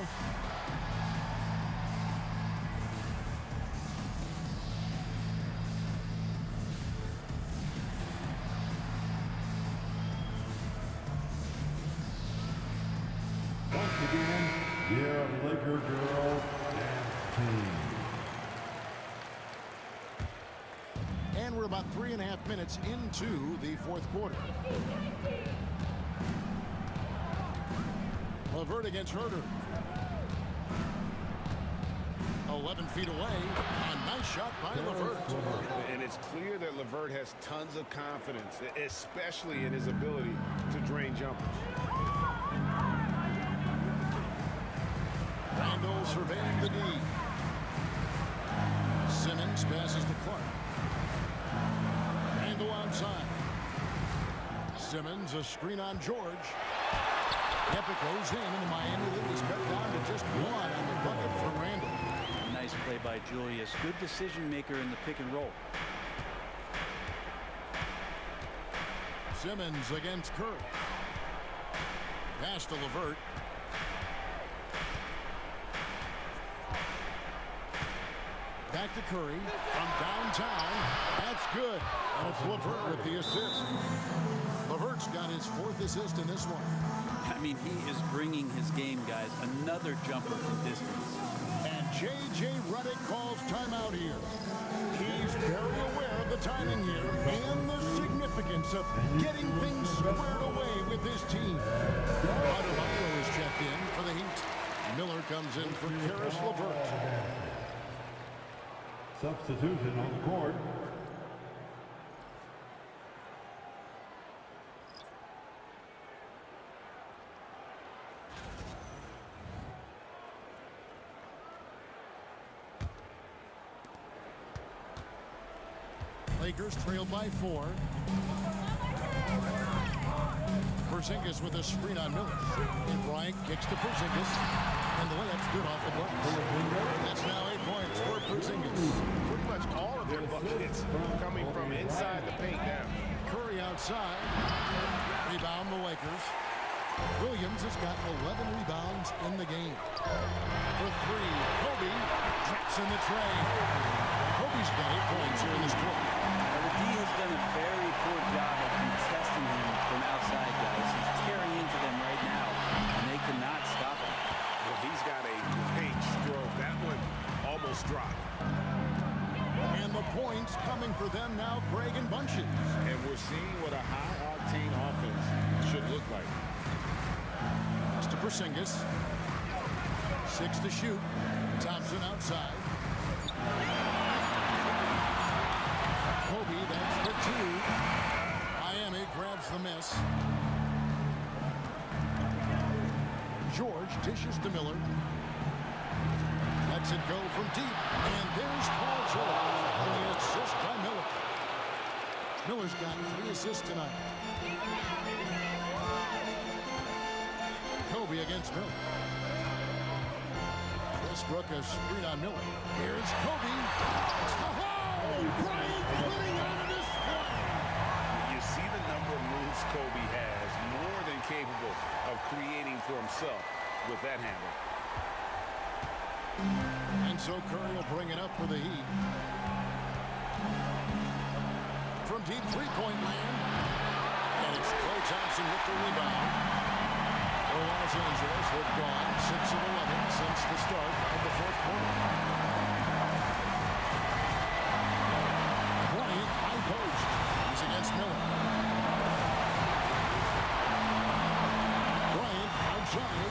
Once again, your Laker girls and team. And we're about 3.5 minutes into the fourth quarter. LeVert against Huerter. 11 feet away. A nice shot by LeVert. And it's clear that LeVert has tons of confidence, especially in his ability to drain jumpers. Randall surveying the D. Simmons passes to Clark. Randall onside. Simmons, a screen on George. Epic goes in, and the Miami lead is cut down to just 1 on the bucket for Randall. Nice play by Julius. Good decision maker in the pick and roll. Simmons against Curry. Pass to LeVert. Back to Curry from downtown. That's good. And it's LeVert with the assist. LeVert's got his 4th assist in this one. I mean, he is bringing his game, guys. Another jumper from distance. And J.J. Redick calls timeout here. He's very aware of the timing here and the significance of getting things squared away with his team. Adebayo is checked in for the Heat. Miller comes in for Karis LeVert. Substitution on the court. Lakers trailed by 4. Porzingis with a screen on Miller. And Bryant kicks to Porzingis. And the layup's good off the glass. That's now 8 points for Porzingis. Pretty much all of their buckets coming from inside the paint now. Curry outside. Rebound the Lakers. Williams has got 11 rebounds in the game. For 3, Kobe traps in the tray. Kobe's got 8 points here in this quarter. The D has done a very poor job of contesting him from outside, guys. He's tearing into them right now, and they cannot stop them now, Craig, in bunches. And we're seeing what a high-octane offense should look like. Pass to Porzingis. 6 to shoot. Thompson outside. Kobe, that's for 2. Miami grabs the miss. George dishes to Miller. Lets it go from deep. And there's Paul George. And the assist by Miller. Miller's got 3 assists tonight. Kobe against Miller. Westbrook a screen on Miller. Here's Kobe. Oh, Bryant putting on a display. You see the number of moves Kobe has, more than capable of creating for himself with that handle. And so Curry will bring it up for the Heat. From deep three-point land. And it's Klay Thompson with the rebound. For Los Angeles, they've gone 6 of 11 since the start of the fourth quarter. Bryant, high post. He's against Miller. Bryant outside.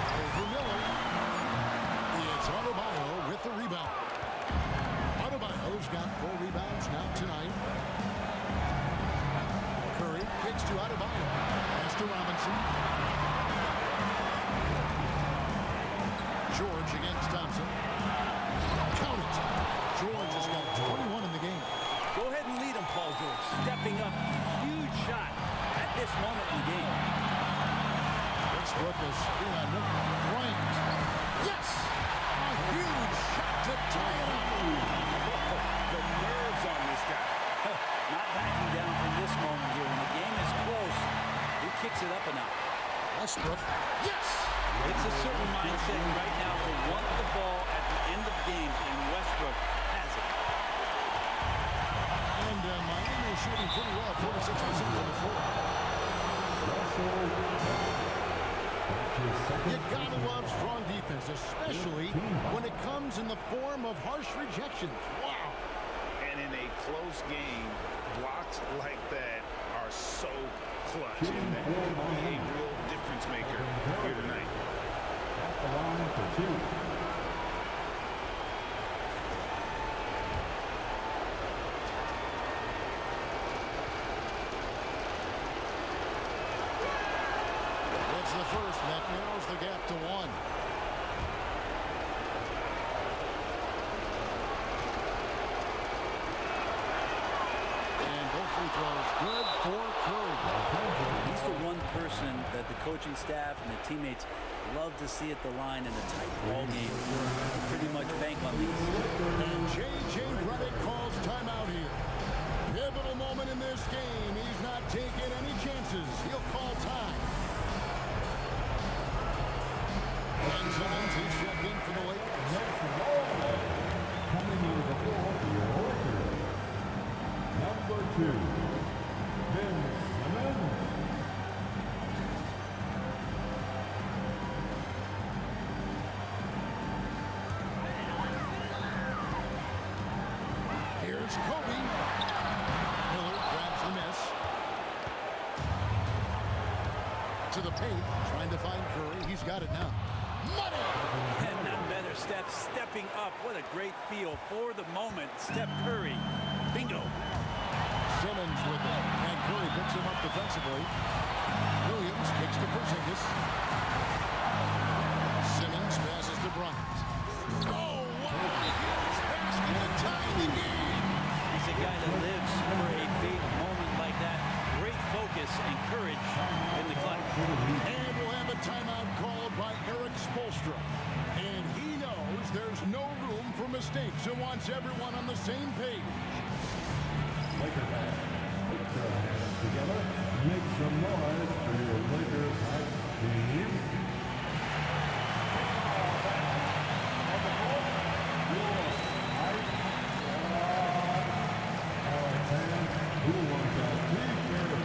Over Miller. It's Adebayo with the rebound. Adebayo's got 4 rebounds now tonight. Curry kicks to Adebayo. Pass to Robinson. George against Thompson. Count it. George has got 21 in the game. Go ahead and lead him, Paul George. Stepping up. Huge shot at this moment in the game. Westbrook is screen on Miller. Bryant. Yes! A huge shot to tie it up. The nerves on this guy. Not backing down from this moment here. When the game is close, he kicks it up a notch. Westbrook. Yes! It's a certain mindset right now to want the ball at the end of games, and Westbrook has it. And Miami is shooting pretty well, 46% from the floor. You gotta love strong defense, especially when it comes in the form of harsh rejections. Wow. And in a close game, blocks like that are so clutch. And that could be a real difference maker here tonight. The line for 2. That's the first. That narrows the gap to 1. And both free throws good for Curry. He's the one person that the coaching staff and the teammates love to see at the line in a tight ball game. Pretty much bank on these. And J.J. Redick calls timeout here. Pivotal moment in this game. He's not taking any chances. He'll call time. And Simmons, he's checked in for the Lakers. Coming into the floor for your Lakers. Number 2, Ben Simmons. Here's Kobe. Miller grabs the miss. To the paint, trying to find Curry. He's got it now. Money! And none better, Steph stepping up. What a great feel for the moment. Steph Curry. Bingo. Simmons with it. And Curry picks him up defensively. Williams kicks to Porzingis. Simmons passes to Bryant. Oh, what a huge basket to tie the game. He's a guy that lives for a big moment like that. Great focus and courage in the clutch. And we'll have a timeout called by Eric Spoelstra. And he knows there's no room for mistakes and wants everyone on the same page. Laker fans, put your hands together. Make some noise for your Lakers hype team. All right, fans, who wants a t-shirt?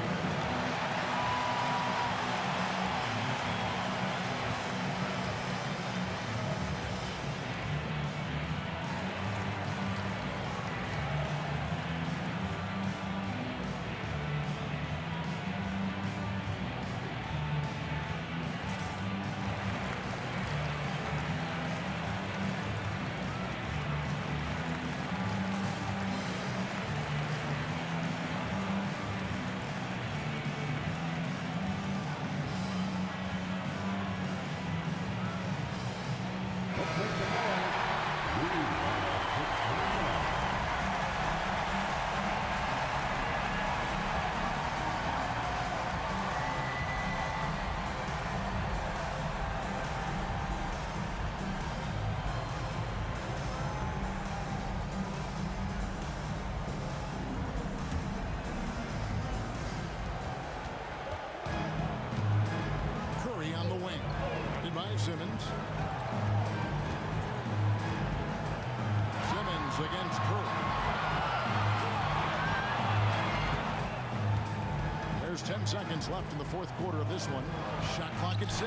Simmons. Simmons against Curry. There's 10 seconds left in the fourth quarter of this one. Shot clock at 6.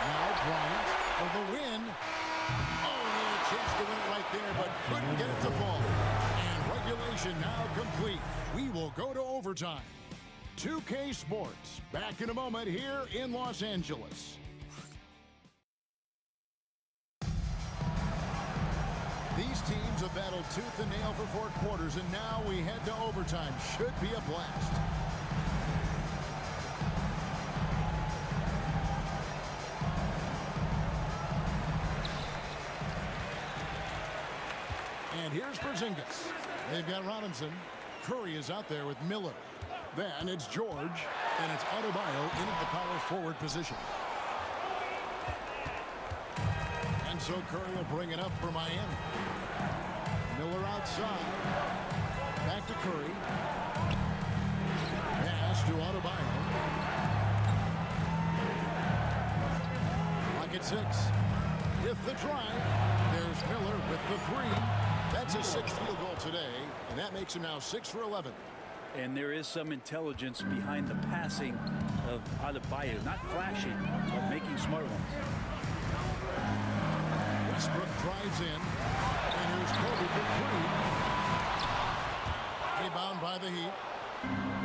Now Bryant for the win. Oh, a chance to win it right there, but couldn't get it to fall. And regulation now complete. We will go to overtime. 2K Sports, back in a moment here in Los Angeles. These teams have battled tooth and nail for 4 quarters, and now we head to overtime. Should be a blast. And here's Porzingis. They've got Robinson. Curry is out there with Miller. Then it's George, and it's Adebayo in at the power forward position. And so Curry will bring it up for Miami. Miller outside. Back to Curry. Pass to Adebayo. Clock at 6. With the drive. There's Miller with the 3. That's his 6th field goal today, and that makes him now 6 for 11. And there is some intelligence behind the passing of Adebayo. Not flashing, but making smart ones. Westbrook drives in, and here's Kobe for 3. Rebound by the Heat.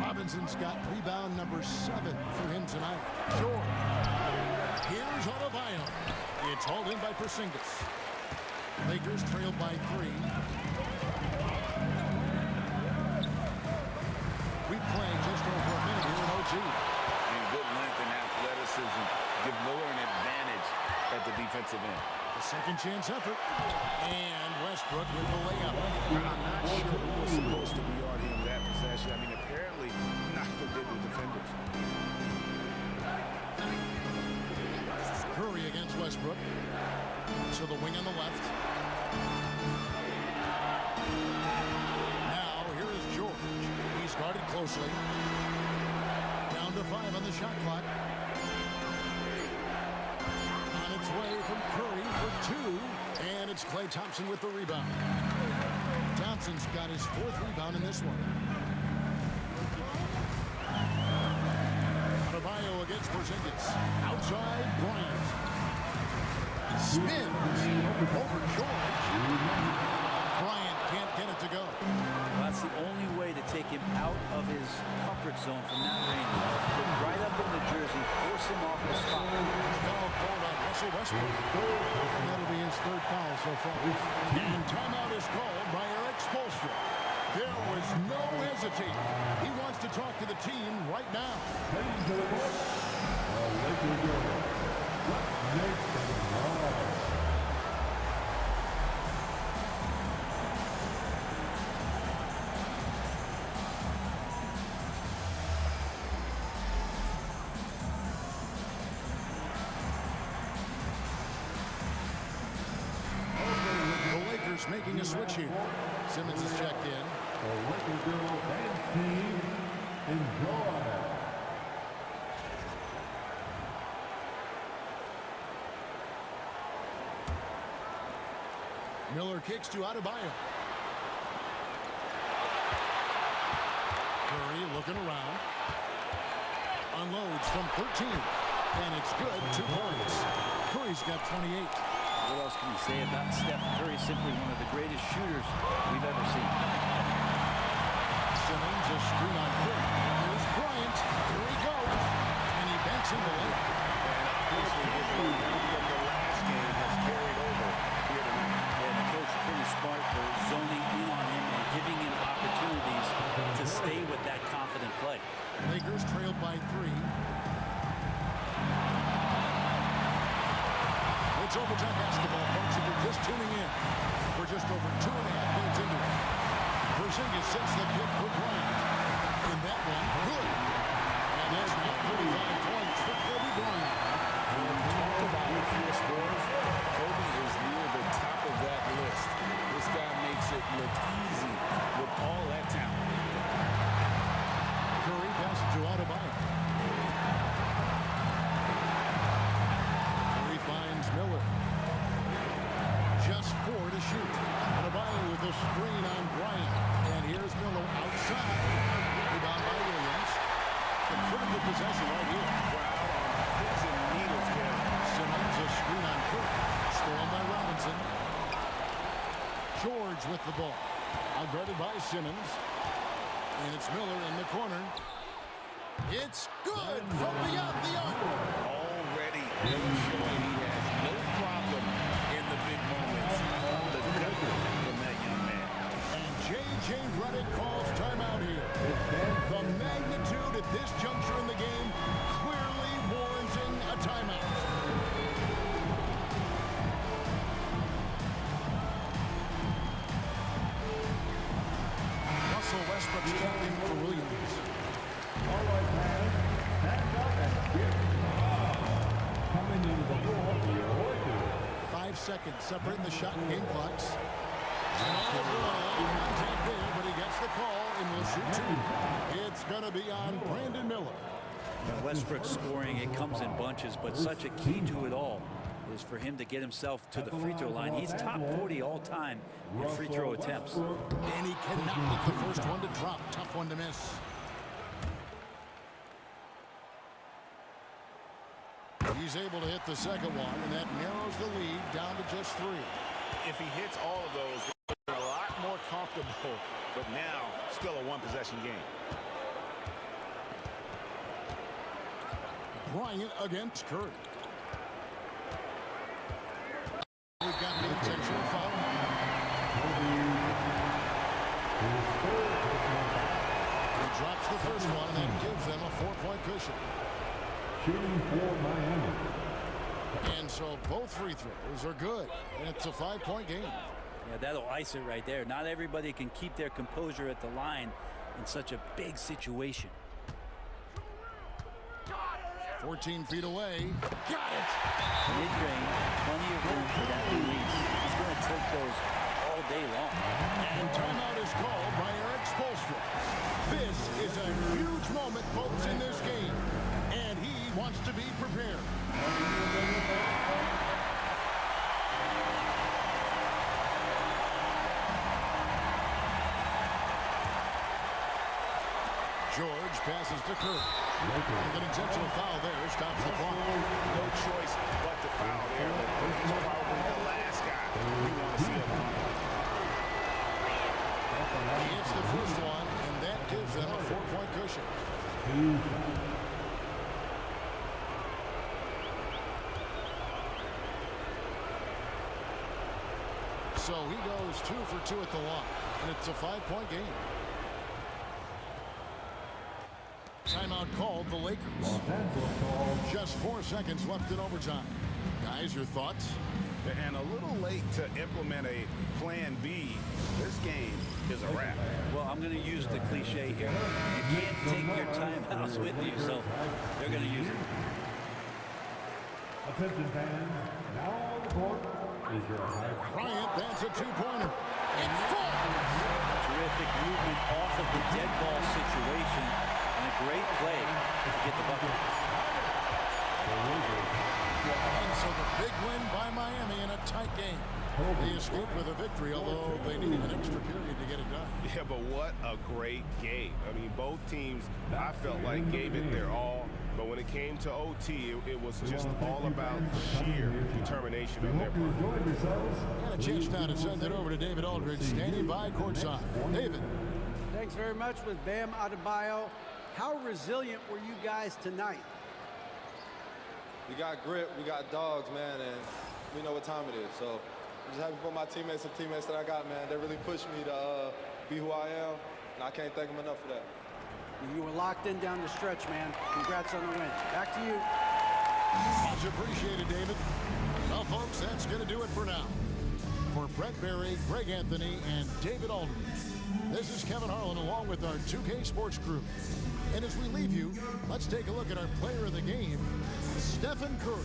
Robinson's got rebound number 7 for him tonight. George. Here's Adebayo. It's hauled in by Porzingis. Lakers trailed by 3. We play just over a minute here in OT. And good length and athleticism give Miller an advantage at the defensive end. A second chance effort. And Westbrook with the layup. I'm not sure who was supposed to be on him that possession. I mean, apparently neither did the defenders. Curry against Westbrook. To the wing on the left. Now, here is George. He's guarded closely. Down to 5 on the shot clock. On its way from Curry for 2. And it's Klay Thompson with the rebound. Thompson's got his 4th rebound in this one. Adebayo against Porzingis. Outside, Bryant. Spins over George. Bryant can't get it to go. Well, that's the only way to take him out of his comfort zone from that range. Get right up in the jersey, force him off the spot. Foul called on Russell Westbrook. And that'll be his 3rd foul so far. And timeout is called by Eric Spoelstra. There was no hesitating. He wants to talk to the team right now. The Lakers making a switch here. Simmons is checked in. The Lakers girl and team enjoy. Miller kicks to Adebayo. Curry looking around. Unloads from 13. And it's good. 2 points. Curry's got 28. What else can you say about Steph Curry? Simply one of the greatest shooters we've ever seen. Simmons, a screen on Curry. Here's Bryant. Here he goes. And he banks in the lane. And obviously his momentum from the last game has carried over here tonight. And the coach pretty smart for zoning in on him and giving him opportunities to stay with that confident play. Lakers trailed by 3. It's overtime basketball, folks. If you're just tuning in, we're just over 2.5 minutes into it. Porzingis sets the pick for Bryant. In that one, good. And that's now 35 points for Kobe Bryant. When you talk about career scores, Kobe is near the top of that list. This guy makes it look easy with all that talent. Curry passes to Adebayo. the ball. Now guarded by Simmons. And it's Miller in the corner. It's good from beyond the arc. Already showing he has no problem in the big moments. The gut from that young man. And J.J. Redick calls timeout here. The magnitude at this juncture in the game clearly warranting a timeout. Russell Westbrook standing for Williams. All right, man. Stand up and give coming into the ball for your Lakers. 5 seconds separating the shot and game clocks. And contact there, but he gets the call and will shoot two. It's going to be on Brandon Miller. When Westbrook's scoring, it comes in bunches, but such a key to it all is for him to get himself to the free throw line. He's top 40 all time in free throw attempts. And he cannot get the first one to drop. Tough one to miss. He's able to hit the second one, and that narrows the lead down to just 3. If he hits all of those, they're a lot more comfortable, but now still a one-possession game. Bryant against Curry. We've got the intentional foul. He drops the first one, and that gives them a 4-point cushion. Shooting for Miami. And so both free throws are good, and it's a 5-point game. Yeah, that'll ice it right there. Not everybody can keep their composure at the line in such a big situation. 14 feet away. Got it! Mid-range, plenty of room for that release. He's going to take those all day long. And timeout is called by Eric Spoelstra. This is a huge moment, folks, in this game. And he wants to be prepared. George passes to Curry. And an intentional foul there stops the clock. No choice but to foul there, but he's probably the last guy we want to see it. He hits the first one, and that gives them a 4-point cushion. So he goes 2 for 2 at the line, and it's a 5-point game. Timeout called the Lakers. Just 4 seconds left in overtime. Guys, your thoughts? And a little late to implement a plan B. This game is a wrap. Well, I'm going to use the cliche here. You can't take your timeouts with you, so they're going to use it. Attention fans, now on the court is your high. Bryant, that's a 2-pointer. It's full! Terrific movement off of the dead ball situation, and a great play to get the bucket. And so the big win by Miami in a tight game. They escaped with a victory, although they needed an extra period to get it done. Yeah, but what a great game. I mean, both teams, I felt like, gave it their all. But when it came to OT, it was just all about sheer determination on their part. And a chance now to send it over to David Aldridge, standing by courtside. David. Thanks very much with Bam Adebayo. How resilient were you guys tonight? We got grit, we got dogs, man, and we know what time it is. So I'm just happy for my teammates and teammates that I got, man. They really pushed me to be who I am, and I can't thank them enough for that. You were locked in down the stretch, man. Congrats on the win. Back to you. Much appreciated, David. Well, folks, that's going to do it for now. For Brett Berry, Greg Anthony, and David Aldridge, this is Kevin Harlan along with our 2K Sports crew. And as we leave you, let's take a look at our player of the game, Stephen Curry.